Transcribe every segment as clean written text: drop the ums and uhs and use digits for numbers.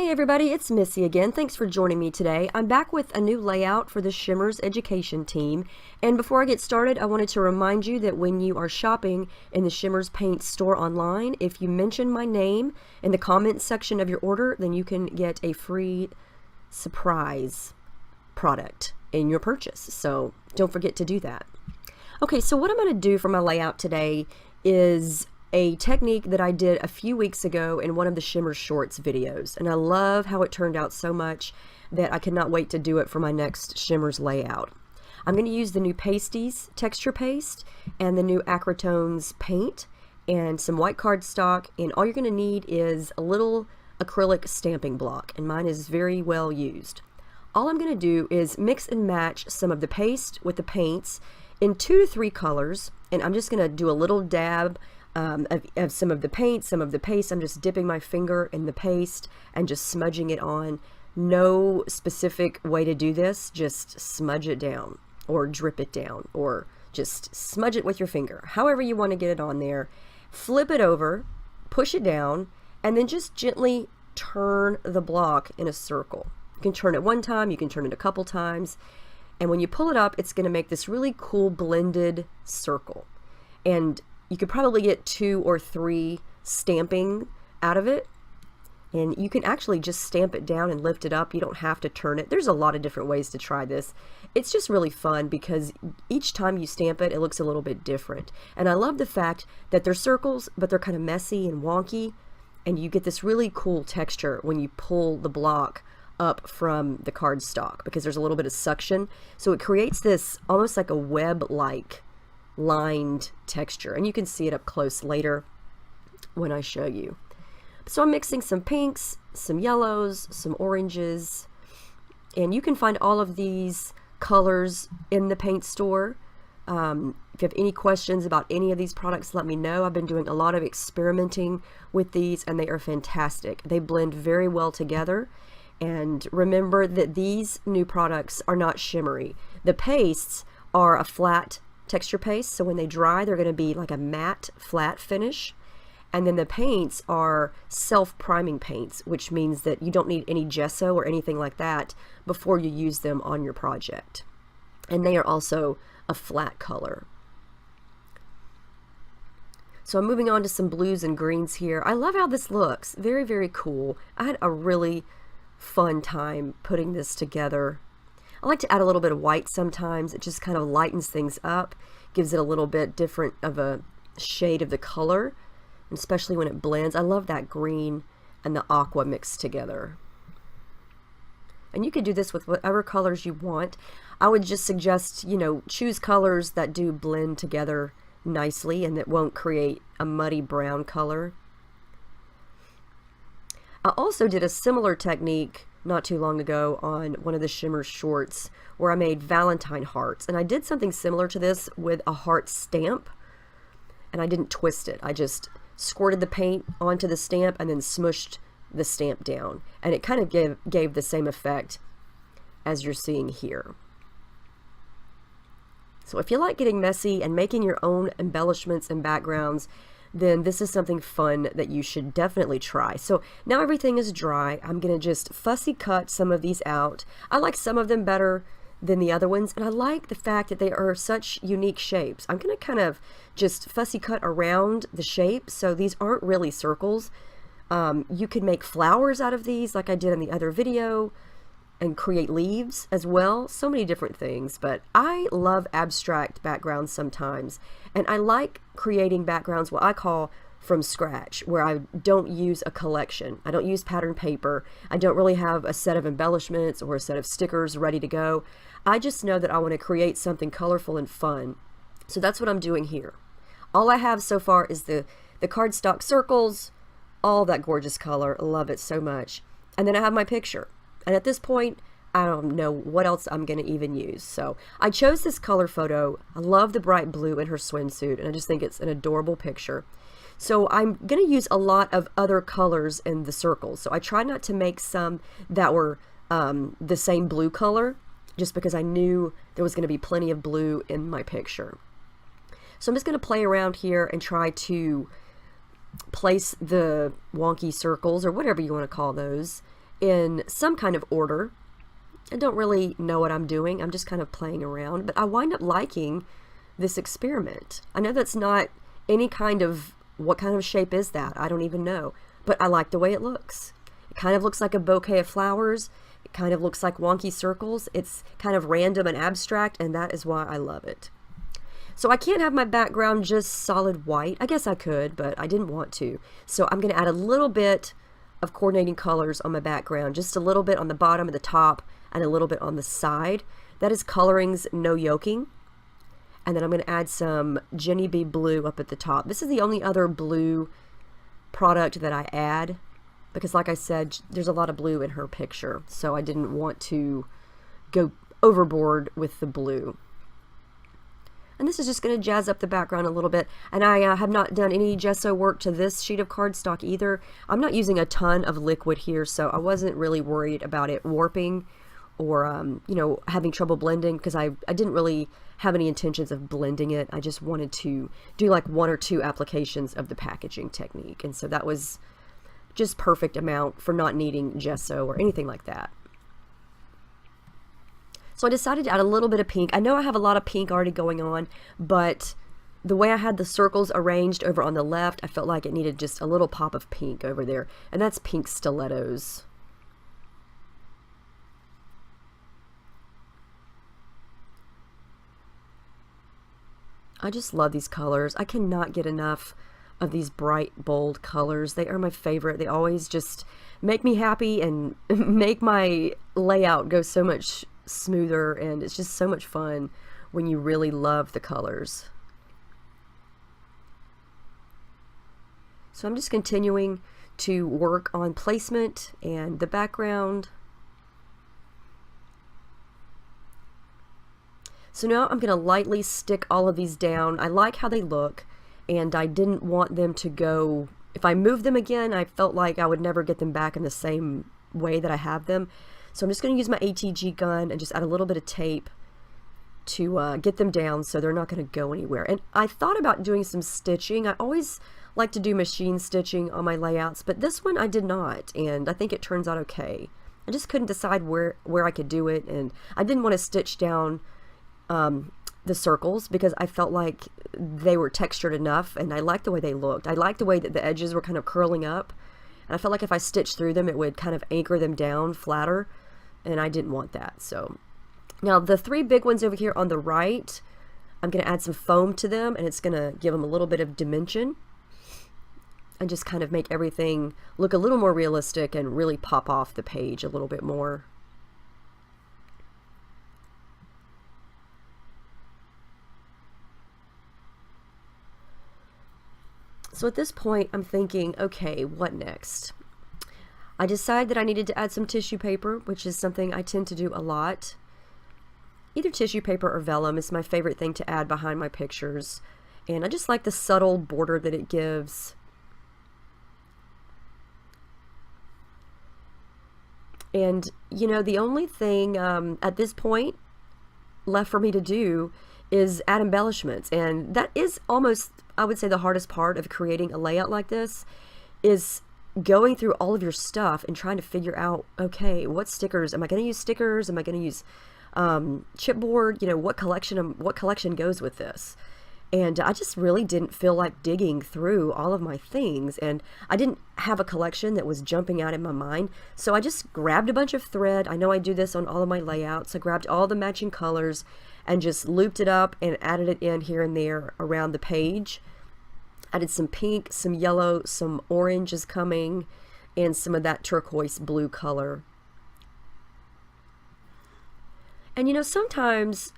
Hey everybody, it's Missy again. Thanks for joining me today. I'm back with a new layout for the Shimmers Education team. And before I get started, I wanted to remind you that when you are shopping in the Shimmers Paint store online, if you mention my name in the comments section of your order, then you can get a free surprise product in your purchase. So don't forget to do that. Okay, so what I'm going to do for my layout today is a technique that I did a few weeks ago in one of the Shimmer Shorts videos, and I love how it turned out so much that I cannot wait to do it for my next Shimmers layout. I'm going to use the new Pasties texture paste and the new Acrotones paint and some white cardstock, and all you're going to need is a little acrylic stamping block, and mine is very well used. All I'm going to do is mix and match some of the paste with the paints in 2 to 3 colors, and I'm just going to do a little dab of some of the paint, some of the paste. I'm just dipping my finger in the paste and just smudging it on. No specific way to do this, just smudge it down or drip it down or just smudge it with your finger. However you want to get it on there. Flip it over, push it down, and then just gently turn the block in a circle. You can turn it one time, you can turn it a couple times, and when you pull it up, it's going to make this really cool blended circle. And you could probably get 2 or 3 stamping out of it, and you can actually just stamp it down and lift it up. You don't have to turn it. There's a lot of different ways to try this. It's just really fun because each time you stamp it, it looks a little bit different. And I love the fact that they're circles, but they're kind of messy and wonky, and you get this really cool texture when you pull the block up from the cardstock because there's a little bit of suction. So it creates this almost like a web-like lined texture, and you can see it up close later when I show you. So I'm mixing some pinks, some yellows, some oranges, and you can find all of these colors in the paint store. If you have any questions about any of these products, let me know. I've been doing a lot of experimenting with these, and they are fantastic. They blend very well together. And remember that these new products are not shimmery. The pastes are a flat texture paste, so when they dry they're going to be like a matte flat finish, and then the paints are self-priming paints, which means that you don't need any gesso or anything like that before you use them on your project, and they are also a flat color. So I'm moving on to some blues and greens here. I love how this looks. Very, very cool. I had a really fun time putting this together. I like to add a little bit of white sometimes. It just kind of lightens things up, gives it a little bit different of a shade of the color, and especially when it blends. I love that green and the aqua mixed together. And you could do this with whatever colors you want. I would just suggest, choose colors that do blend together nicely and that won't create a muddy brown color. I also did a similar technique not too long ago on one of the Shimmer Shorts where I made Valentine hearts, and I did something similar to this with a heart stamp, and I didn't twist it. I just squirted the paint onto the stamp and then smushed the stamp down, and it kind of gave the same effect as you're seeing here. So if you like getting messy and making your own embellishments and backgrounds, then this is something fun that you should definitely try. So now everything is dry. I'm going to just fussy cut some of these out. I like some of them better than the other ones, and I like the fact that they are such unique shapes. I'm going to kind of just fussy cut around the shape, so these aren't really circles. You could make flowers out of these like I did in the other video, and create leaves as well. So many different things, but I love abstract backgrounds sometimes, and I like creating backgrounds what I call from scratch, where I don't use a collection. I don't use pattern paper. I don't really have a set of embellishments or a set of stickers ready to go. I just know that I want to create something colorful and fun. So that's what I'm doing here. All I have so far is the cardstock circles, all that gorgeous color. Love it so much. And then I have my picture. And at this point, I don't know what else I'm going to even use. So I chose this color photo. I love the bright blue in her swimsuit, and I just think it's an adorable picture. So I'm going to use a lot of other colors in the circles. So I tried not to make some that were the same blue color, just because I knew there was going to be plenty of blue in my picture. So I'm just going to play around here and try to place the wonky circles, or whatever you want to call those, in some kind of order. I don't really know what I'm doing. I'm just kind of playing around, but I wind up liking this experiment. I know that's not any kind of, what kind of shape is that? I don't even know, but I like the way it looks. It kind of looks like a bouquet of flowers. It kind of looks like wonky circles. It's kind of random and abstract, and that is why I love it. So I can't have my background just solid white. I guess I could, but I didn't want to. So I'm going to add a little bit of coordinating colors on my background, just a little bit on the bottom and the top, and a little bit on the side. That is Coloring's No Yoking. And then I'm going to add some Jenny B blue up at the top. This is the only other blue product that I add, because like I said, there's a lot of blue in her picture, so I didn't want to go overboard with the blue. And this is just going to jazz up the background a little bit. And I have not done any gesso work to this sheet of cardstock either. I'm not using a ton of liquid here, so I wasn't really worried about it warping or you know, having trouble blending, because I didn't really have any intentions of blending it. I just wanted to do like 1 or 2 applications of the packaging technique, and so that was just perfect amount for not needing gesso or anything like that. So I decided to add a little bit of pink. I know I have a lot of pink already going on, but the way I had the circles arranged over on the left, I felt like it needed just a little pop of pink over there, and that's Pink Stilettos. I just love these colors. I cannot get enough of these bright, bold colors. They are my favorite. They always just make me happy and make my layout go so much smoother, and it's just so much fun when you really love the colors. So I'm just continuing to work on placement and the background. So now I'm going to lightly stick all of these down. I like how they look, and I didn't want them to go, if I move them again, I felt like I would never get them back in the same way that I have them. So I'm just going to use my ATG gun and just add a little bit of tape to get them down so they're not going to go anywhere. And I thought about doing some stitching. I always like to do machine stitching on my layouts, but this one I did not, and I think it turns out okay. I just couldn't decide where I could do it, and I didn't want to stitch down the circles because I felt like they were textured enough, and I liked the way they looked. I liked the way that the edges were kind of curling up, and I felt like if I stitched through them it would kind of anchor them down flatter, and I didn't want that. So now the 3 big ones over here on the right, I'm going to add some foam to them, and it's going to give them a little bit of dimension and just kind of make everything look a little more realistic and really pop off the page a little bit more. So at this point, I'm thinking, okay, what next? I decided that I needed to add some tissue paper, which is something I tend to do a lot. Either tissue paper or vellum is my favorite thing to add behind my pictures. And I just like the subtle border that it gives. And, you know, the only thing at this point left for me to do is add embellishments. And that is almost, I would say, the hardest part of creating a layout like this, is going through all of your stuff and trying to figure out, okay, what stickers, am I going to use stickers? Am I going to use chipboard? You know, what collection goes with this? And I just really didn't feel like digging through all of my things, and I didn't have a collection that was jumping out in my mind. So I just grabbed a bunch of thread. I know I do this on all of my layouts. I grabbed all the matching colors and just looped it up and added it in here and there around the page. Added some pink, some yellow, some orange is coming, and some of that turquoise blue color. And you know, sometimes,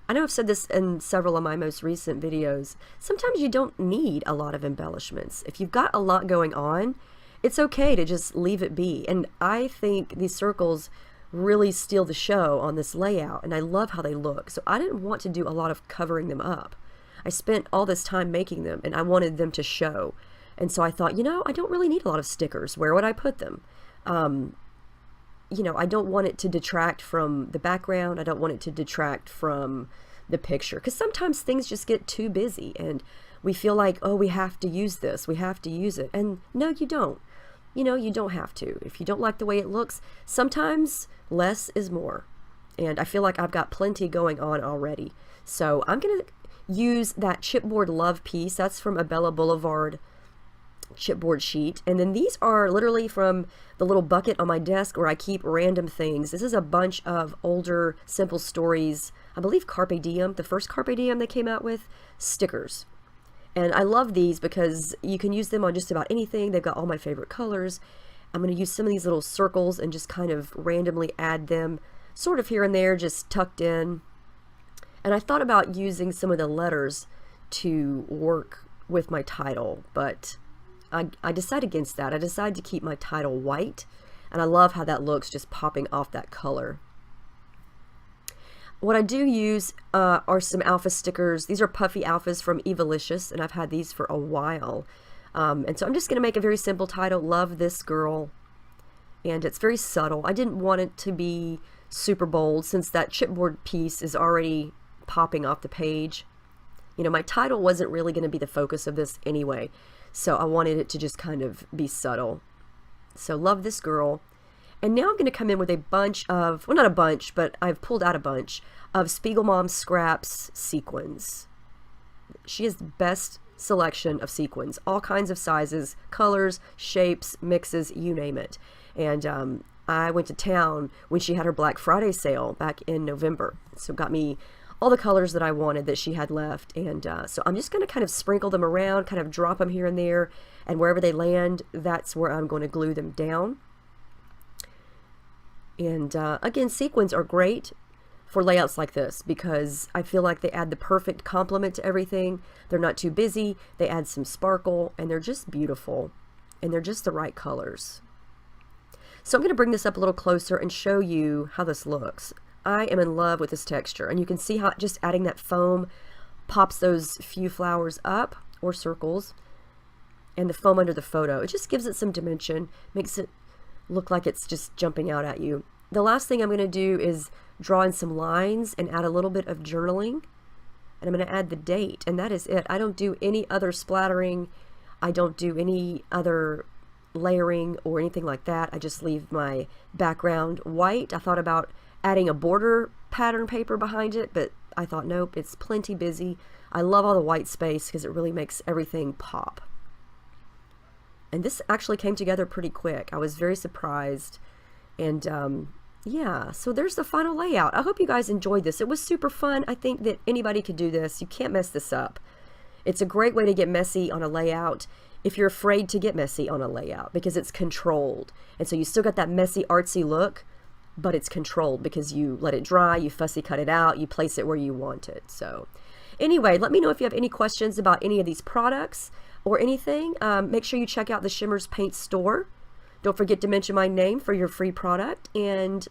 I know I've said this in several of my most recent videos, sometimes you don't need a lot of embellishments. If you've got a lot going on, it's okay to just leave it be. And I think these circles really steal the show on this layout, and I love how they look. So I didn't want to do a lot of covering them up. I spent all this time making them, and I wanted them to show. And so I thought, you know, I don't really need a lot of stickers. Where would I put them? You know, I don't want it to detract from the background. I don't want it to detract from the picture, because sometimes things just get too busy and we feel like, oh, we have to use this, we have to use it. And no, you don't. you know, you don't have to. If you don't like the way it looks, sometimes less is more. And I feel like I've got plenty going on already. So I'm going to use that chipboard love piece. That's from a Bella Boulevard chipboard sheet. And then these are literally from the little bucket on my desk where I keep random things. This is a bunch of older Simple Stories, I believe Carpe Diem, the first Carpe Diem they came out with, stickers. And I love these because you can use them on just about anything. They've got all my favorite colors. I'm going to use some of these little circles and just kind of randomly add them sort of here and there, just tucked in. And I thought about using some of the letters to work with my title, but I decided against that. I decided to keep my title white, and I love how that looks just popping off that color. What I do use are some alpha stickers. These are puffy alphas from Embellishments, and I've had these for a while. And so I'm just going to make a very simple title, Love This Girl. And it's very subtle. I didn't want it to be super bold since that chipboard piece is already popping off the page. You know, my title wasn't really going to be the focus of this anyway. So I wanted it to just kind of be subtle. So Love This Girl. And now I'm going to come in with a bunch of, well, not a bunch, but I've pulled out a bunch of Spiegel Mom Scraps sequins. She has the best selection of sequins, all kinds of sizes, colors, shapes, mixes, you name it. And I went to town when she had her Black Friday sale back in November. So it got me all the colors that I wanted that she had left. And so I'm just going to kind of sprinkle them around, kind of drop them here and there. And wherever they land, that's where I'm going to glue them down. And again, sequins are great for layouts like this because I feel like they add the perfect complement to everything. They're not too busy. They add some sparkle, and they're just beautiful. And they're just the right colors. So I'm going to bring this up a little closer and show you how this looks. I am in love with this texture, and you can see how just adding that foam pops those few flowers up, or circles, and the foam under the photo. It just gives it some dimension, makes it look like it's just jumping out at you. The last thing I'm going to do is draw in some lines and add a little bit of journaling, and I'm going to add the date, and that is it. I don't do any other splattering. I don't do any other layering or anything like that. I just leave my background white. I thought about adding a border pattern paper behind it, but I thought, nope, it's plenty busy. I love all the white space because it really makes everything pop. And this actually came together pretty quick. I was very surprised. And yeah, so there's the final layout. I hope you guys enjoyed this. It was super fun. I think that anybody could do this. You can't mess this up. It's a great way to get messy on a layout if you're afraid to get messy on a layout because it's controlled. And so you still got that messy, artsy look, but it's controlled because you let it dry, you fussy cut it out, you place it where you want it. So anyway, let me know if you have any questions about any of these products or anything. Make sure you check out the Shimmers Paint store. Don't forget to mention my name for your free product, and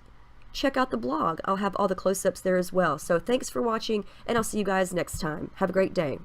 check out the blog. I'll have all the close-ups there as well. So thanks for watching, and I'll see you guys next time. Have a great day.